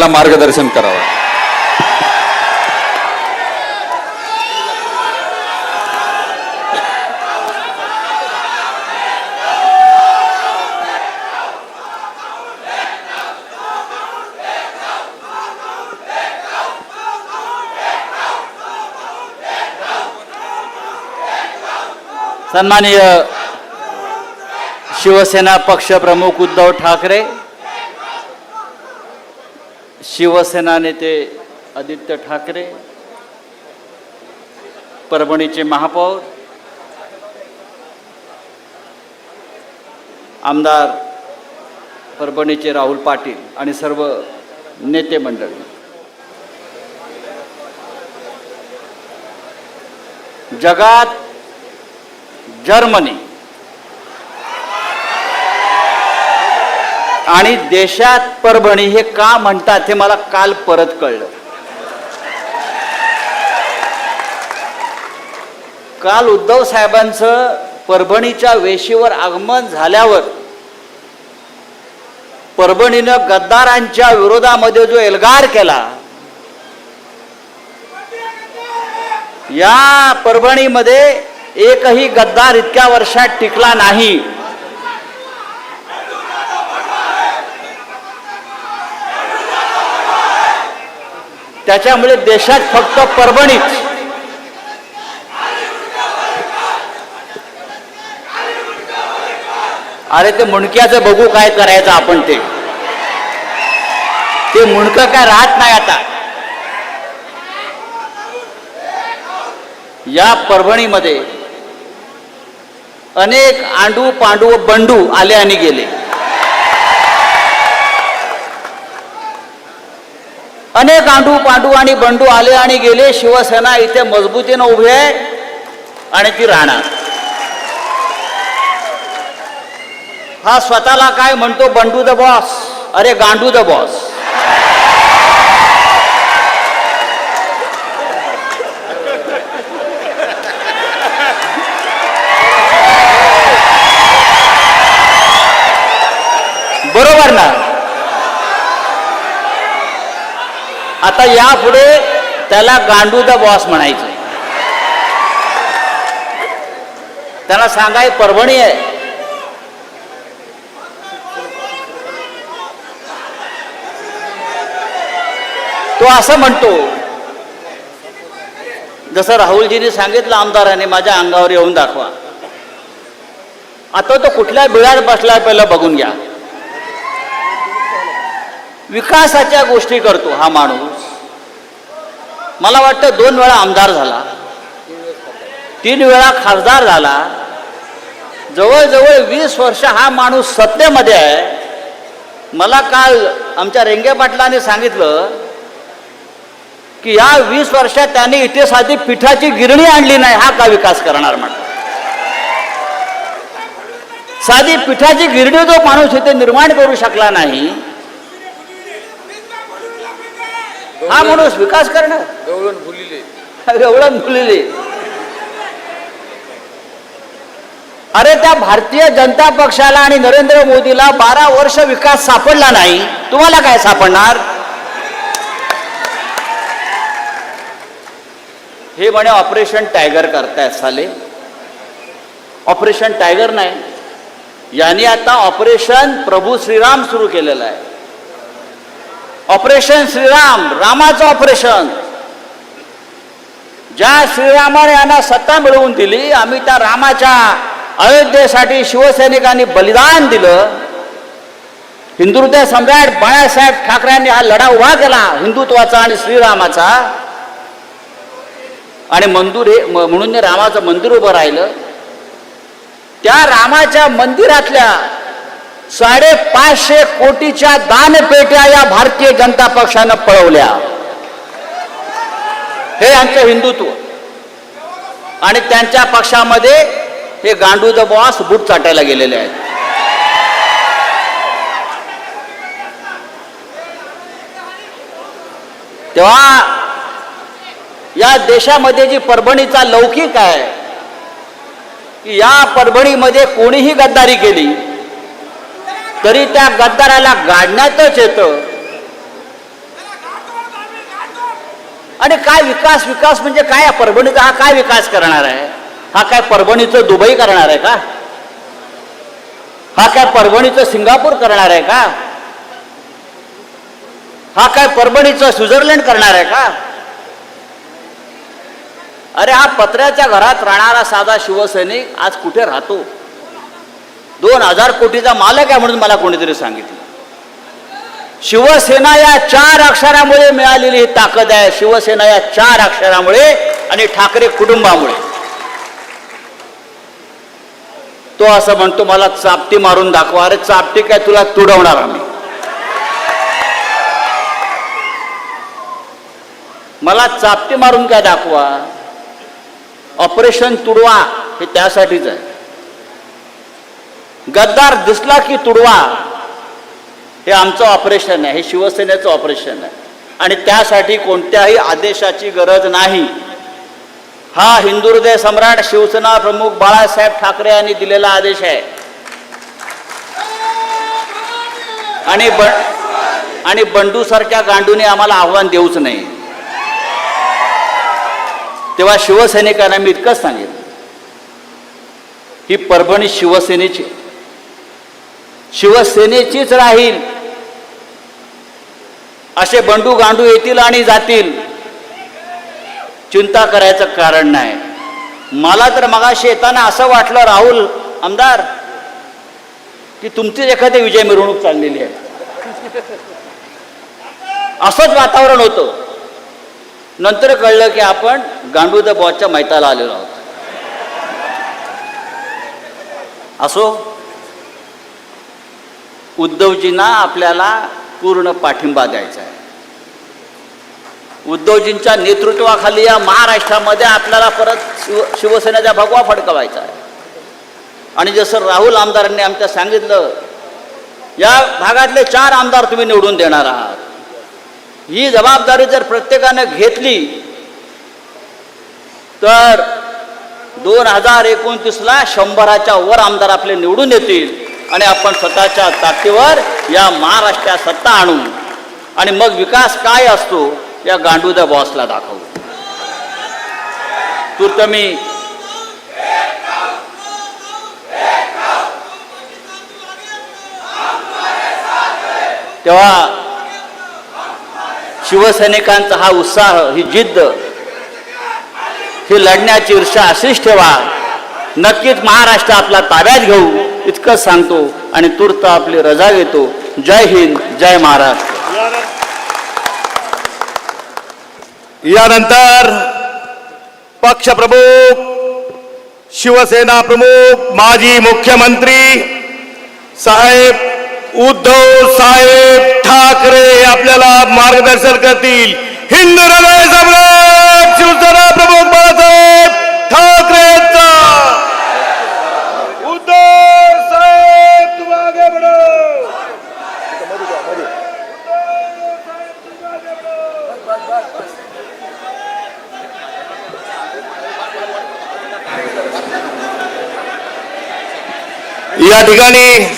मार्गदर्शन करावं. सन्माननीय शिवसेना पक्षप्रमुख उद्धव ठाकरे, शिवसेना नेते आदित्य ठाकरे, परभणीचे महापौर, आमदार परभणीचे राहुल पाटील आणि सर्व नेते मंडळी, जगात जर्मनी आणि देशात परभणी हे का म्हणतात हे मला काल परत कळलं. काल उद्धव साहेबांचं परभणीच्या वेशीवर आगमन झाल्यावर परभणीनं गद्दारांच्या विरोधामध्ये जो एल्गार केला, या परभणीमध्ये एकही गद्दार इतक्या वर्षात टिकला नाही. त्याच्यामुळे देशात फक्त परभणीच. अरे ते मुंडक्याचं बघू काय करायचं आपण. ते मुंडकं काय राहत नाही आता. या परभणीमध्ये अनेक आंडू पांडू बंडू आले आणि गेले. अनेक आंडू पांडू आणि बंडू आले आणि गेले. शिवसेना इथे मजबूतीनं उभी आहे आणि ती राहणार. हा स्वतःला काय म्हणतो, बंडू द बॉस. अरे गांडू द बॉस. बरोबर ना. आता यापुढे त्याला गांडू द बॉस म्हणायचं. त्याला सांगाय परभणी आहे. तो असं म्हणतो, जसं राहुलजींनी सांगितलं आमदारांनी, माझ्या अंगावर येऊन दाखवा. आता तो कुठल्या बिळात बसला पहिलं बघून घ्या. विकासाच्या गोष्टी करतो हा माणूस. मला वाटतं 2 वेळा आमदार झाला, 3 वेळा खासदार झाला. जवळजवळ 20 वर्ष हा माणूस सत्तेमध्ये आहे. मला काल आमच्या रेंगे पाटलांनी सांगितलं की या 20 वर्षात त्यांनी इथे साधी पिठाची गिरणी आणली नाही. हा का विकास करणार म्हणतो. साधी पिठाची गिरणी जो माणूस इथे निर्माण करू शकला नाही, हा माणूस विकास करणार. गवळण फुलिले. अरे त्या भारतीय जनता पक्षाला आणि नरेंद्र मोदीला 12 वर्ष विकास सापडला नाही, तुम्हाला काय सापडणार. हे म्हणे ऑपरेशन टायगर करतायत साले. ऑपरेशन टायगर नाही, यांनी आता ऑपरेशन प्रभू श्रीराम सुरू केलेलं आहे. ऑपरेशन श्रीराम, रामाचं ऑपरेशन. ज्या श्रीरामाने यांना सत्ता मिळवून दिली, आम्ही त्या रामाच्या अयोध्येसाठी शिवसैनिकांनी बलिदान दिलं. हिंदुत्व सम्राट बाळासाहेब ठाकरेंनी हा लढा उभा केला हिंदुत्वाचा आणि श्रीरामाचा. आणि म्हणून रामाचं मंदिर उभं राहिलं. त्या रामाच्या मंदिरातल्या 550 कोटीच्या दानपेट्या या भारतीय जनता पक्षानं पळवल्या. हे यांचं हिंदुत्व. आणि त्यांच्या पक्षामध्ये हे गांडू द बॉस बूट चाटायला गेलेले आहेत. तेव्हा या देशामध्ये जी परभणीचा लौकिक आहे की या परभणीमध्ये कोणीही गद्दारी केली तरी त्या गद्दाराला गाडण्यातच येतं. आणि काय विकास विकास म्हणजे काय? परभणीचा हा काय विकास करणार आहे? हा काय परभणीचं दुबई करणार आहे का? हा काय परभणीचं सिंगापूर करणार आहे का? हा काय परभणीचं स्वित्झर्लंड करणार आहे का? अरे हा पत्र्याच्या घरात राहणारा साधा शिवसैनिक आज कुठे राहतो? 2000 कोटीचा मालक आहे म्हणून मला कोणीतरी सांगितलं. शिवसेना या 4 अक्षरामुळे मिळालेली ही ताकद आहे. शिवसेना या 4 अक्षरामुळे आणि ठाकरे कुटुंबामुळे. तो असं म्हणतो मला चापटी मारून दाखवा. अरे चापटी काय तुला तुडवणार आम्ही. मला चापटी मारून काय दाखवा. ऑपरेशन तुडवा हे त्यासाठीच आहे. गद्दार दिसला की तुडवा हे आमचं ऑपरेशन आहे. हे शिवसेनेचं ऑपरेशन आहे आणि त्यासाठी कोणत्याही आदेशाची गरज नाही. हा हिंदुहृदय सम्राट शिवसेना प्रमुख बाळासाहेब ठाकरे यांनी दिलेला आदेश आहे. आणि बंडू सारख्या गांडूने आम्हाला आव्हान देऊच नाही. तेव्हा शिवसैनिकांना मी इतकंच सांगेन, ही परभणी शिवसेनेची शिवसेनेचीच राहील. असे बंडू गांडू येतील आणि जातील, चिंता करायचं कारण नाही. मला तर मगाशी येताना असं वाटलं राहुल आमदार की तुमचीच एखादी विजय मिरवणूक चाललेली आहे. असंच वातावरण होतं. नंतर कळलं की आपण गांडू द बॉसच्या मैताला आलेलो आहोत. असो, उद्धवजींना आपल्याला पूर्ण पाठिंबा द्यायचा आहे. उद्धवजींच्या नेतृत्वाखाली या महाराष्ट्रामध्ये आपल्याला परत शिवसेनेचा भगवा फडकवायचा आहे. आणि जसं राहुल आमदारांनी आमच्या सांगितलं, या भागातले 4 आमदार तुम्ही निवडून देणार आहात. ही जबाबदारी जर प्रत्येकाने घेतली तर 2029ला 100च्या वर आमदार आपले निवडून येतील आणि आपण स्वतःच्या ताकदीवर या महाराष्ट्रात सत्ता आणू आणि मग विकास काय असतो या गांडू द बॉसला दाखवू. तूर्त मी तेव्हा शिवसैनिकांचा हा उत्साह, ही जिद्द, ही लढण्याची ईर्षा अशीच ठेवा. नक्कीच महाराष्ट्र आपला ताब्यात घेऊ इतकंच सांगतो आणि तूर्त आपली रजा घेतो. जय हिंद, जय महाराष्ट्र. यानंतर पक्षप्रमुख, शिवसेना प्रमुख, माजी मुख्यमंत्री साहेब उद्धव साहेब ठाकरे आपल्याला मार्गदर्शन करतील. हिंदुहृदय सम्राट शिवसेना प्रमुख बाळासाहेब ठाकरेंचा. उद्धव साहेब तुम आगे बढ़ो. या ठिकाणी